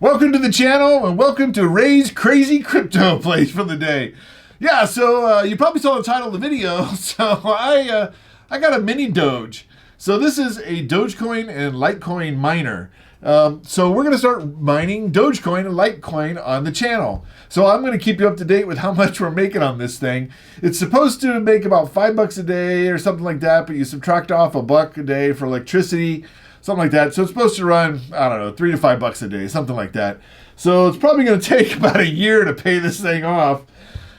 Welcome to the channel and welcome to Ray's Crazy Crypto Plays for the day. Yeah, so you probably saw the title of the video. So I got a mini Doge. So this is a Dogecoin and Litecoin miner. So we're going to start mining Dogecoin and Litecoin on the channel. So I'm going to keep you up to date with how much we're making on this thing. It's supposed to make about $5 a day or something like that, but you subtract off $1 a day for electricity, something like that. So it's supposed to run, I don't know, $3 to $5 a day, something like that. So it's probably going to take about a year to pay this thing off,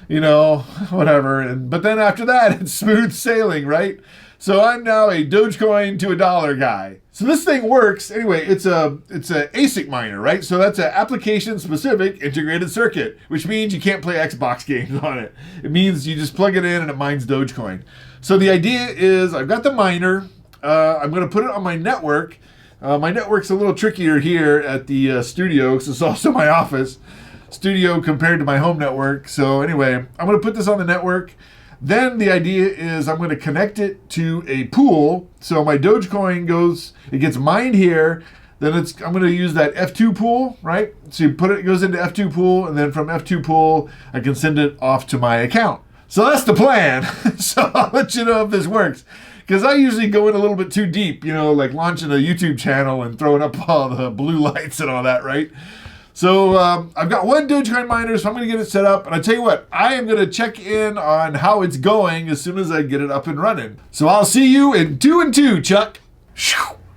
you know, whatever. But then after that, it's smooth sailing, right? So I'm now a Dogecoin to $1 guy. So this thing works. Anyway, it's a ASIC miner, right? So that's an application-specific integrated circuit, which means you can't play Xbox games on it. It means you just plug it in and it mines Dogecoin. So the idea is I've got the miner. I'm going to put it on my network. My network's a little trickier here at the studio because it's also my office studio compared to my home network. So anyway, I'm going to put this on the network. Then the idea is I'm going to connect it to a pool. So my Dogecoin it gets mined here. Then I'm going to use that F2 pool, right? So it goes into F2 pool, and then from F2 pool, I can send it off to my account. So that's the plan. So I'll let you know if this works. Because I usually go in a little bit too deep, you know, like launching a YouTube channel and throwing up all the blue lights and all that, right? So I've got one Dogecoin miner, so I'm going to get it set up. And I tell you what, I am going to check in on how it's going as soon as I get it up and running. So I'll see you in 2 and 2, Chuck.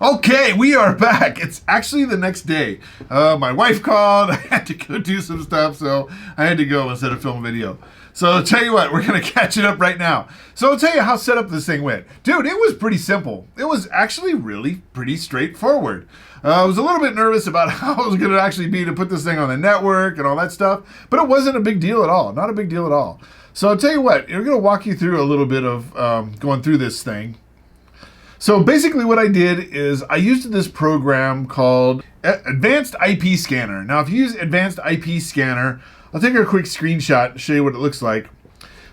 Okay, we are back. It's actually the next day. My wife called. I had to go do some stuff, so I had to go instead of film a video. So I'll tell you what, we're going to catch it up right now. So I'll tell you how set up this thing went. Dude, it was pretty simple. It was actually really pretty straightforward. I was a little bit nervous about how it was going to actually be to put this thing on the network and all that stuff, but it wasn't a big deal at all. Not a big deal at all. So I'll tell you what, we're going to walk you through a little bit of going through this thing. So basically what I did is I used this program called Advanced IP Scanner. Now, if you use Advanced IP Scanner, I'll take a quick screenshot and show you what it looks like.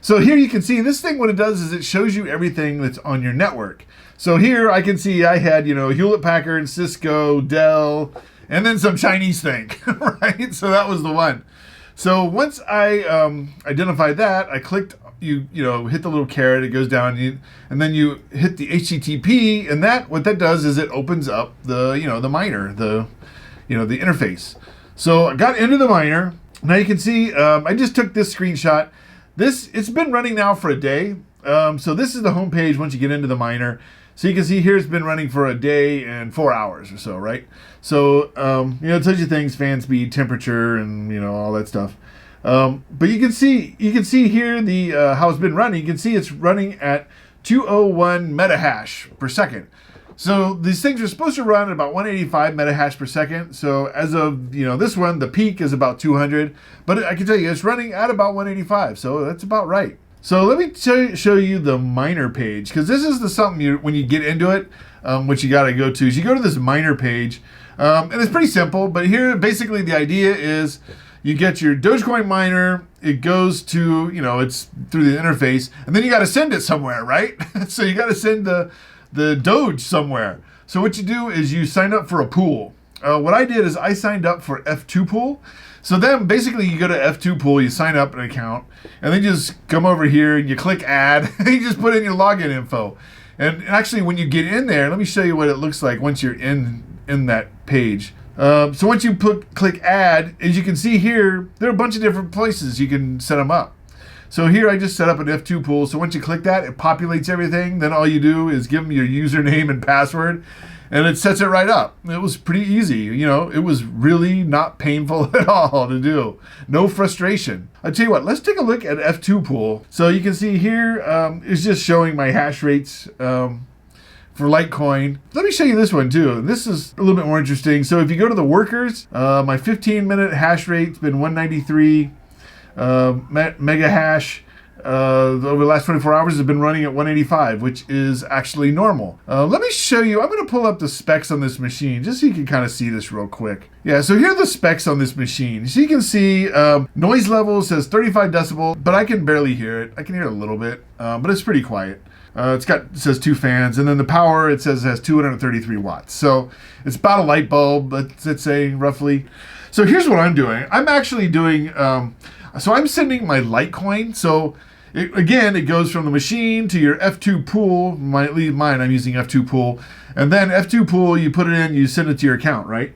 So here you can see this thing, what it does is it shows you everything that's on your network. So here I can see I had, Hewlett-Packard, Cisco, Dell, and then some Chinese thing, right? So that was the one. So once I identified that, I clicked, hit the little caret, it goes down, and then you hit the HTTP, and what that does is it opens up the miner, the interface. So I got into the miner. Now you can see, I just took this screenshot. It's been running now for a day. So this is the home page once you get into the miner. So you can see here it's been running for a day and 4 hours or so, right? So, it tells you things, fan speed, temperature, and, all that stuff. But you can see here how it's been running. You can see it's running at 201 metahash per second. So these things are supposed to run at about 185 metahash per second. So as of, this one, the peak is about 200. But I can tell you, it's running at about 185. So that's about right. So let me show you the miner page. Because this is something when you get into it, what you got to go to is you go to this miner page. And it's pretty simple. But here, basically, the idea is you get your Dogecoin miner. It goes to, it's through the interface. And then you got to send it somewhere, right? So you got to send the Doge somewhere. So what you do is you sign up for a pool. What I did is I signed up for F2 pool. So then basically you go to F2 pool, you sign up an account, and then you just come over here and you click add, and you just put in your login info. And actually when you get in there, let me show you what it looks like once you're in that page. So once you click add, as you can see here, there are a bunch of different places you can set them up. So here I just set up an F2 pool. So once you click that, it populates everything. Then all you do is give them your username and password, and it sets it right up. It was pretty easy. It was really not painful at all to do. No frustration. I'll tell you what, let's take a look at F2 pool. So you can see here, it's just showing my hash rates for Litecoin. Let me show you this one too. This is a little bit more interesting. So if you go to the workers, my 15-minute hash rate's been 193. Mega hash over the last 24 hours has been running at 185, which is actually normal. Let me show you. I'm going to pull up the specs on this machine just so you can kind of see this real quick. Yeah, so here are the specs on this machine. So you can see noise level says 35 decibel, but I can barely hear it. I can hear it a little bit, but it's pretty quiet. It says 2 fans, and then the power, it says it has 233 watts. So it's about a light bulb, let's say, roughly. So here's what I'm doing. I'm actually doing, so I'm sending my Litecoin. So again, it goes from the machine to your F2 pool. Mine, I'm using F2 pool. And then F2 pool, you put it in, you send it to your account, right?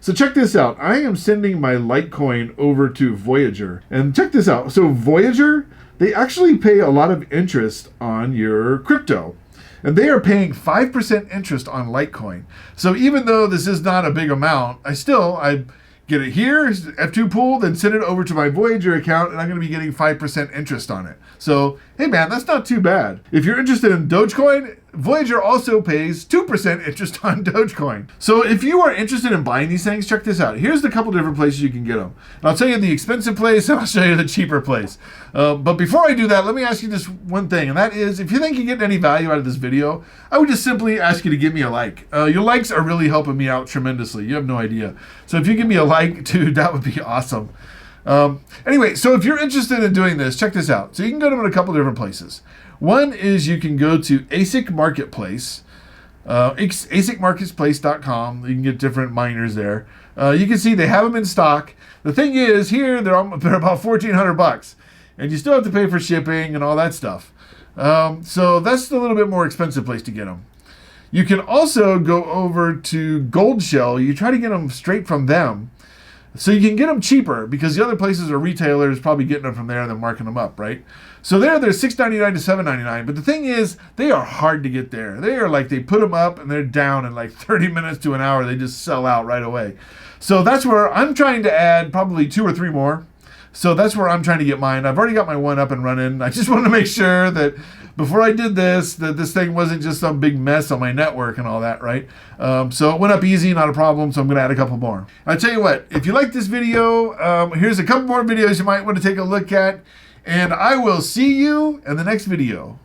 So check this out. I am sending my Litecoin over to Voyager. And check this out. So Voyager, they actually pay a lot of interest on your crypto. And they are paying 5% interest on Litecoin. So even though this is not a big amount, I get it here, F2 pool, then send it over to my Voyager account, and I'm going to be getting 5% interest on it. So, hey man, that's not too bad. If you're interested in Dogecoin, Voyager also pays 2% interest on Dogecoin. So if you are interested in buying these things, check this out. Here's the couple different places you can get them. And I'll tell you the expensive place, and I'll show you the cheaper place. But before I do that, let me ask you this one thing, and that is, if you think you're getting any value out of this video, I would just simply ask you to give me a like. Your likes are really helping me out tremendously. You have no idea. So if you give me a like, dude, that would be awesome. Anyway, so if you're interested in doing this, check this out. So you can go to them in a couple different places. One is you can go to ASIC Marketplace, asicmarketplace.com. You can get different miners there. You can see they have them in stock. The thing is, here they're about $1,400, and you still have to pay for shipping and all that stuff. So that's a little bit more expensive place to get them. You can also go over to Gold Shell. You try to get them straight from them. So you can get them cheaper because the other places are retailers probably getting them from there and then marking them up, right? So they're $6.99 to $7.99. But the thing is, they are hard to get there. They are like, they put them up and they're down in like 30 minutes to an hour. They just sell out right away. So that's where I'm trying to add probably 2 or 3 more. So that's where I'm trying to get mine. I've already got my one up and running. I just wanted to make sure that before I did this, that this thing wasn't just some big mess on my network and all that, right? So it went up easy, not a problem, so I'm going to add a couple more. I tell you what, if you like this video, here's a couple more videos you might want to take a look at, and I will see you in the next video.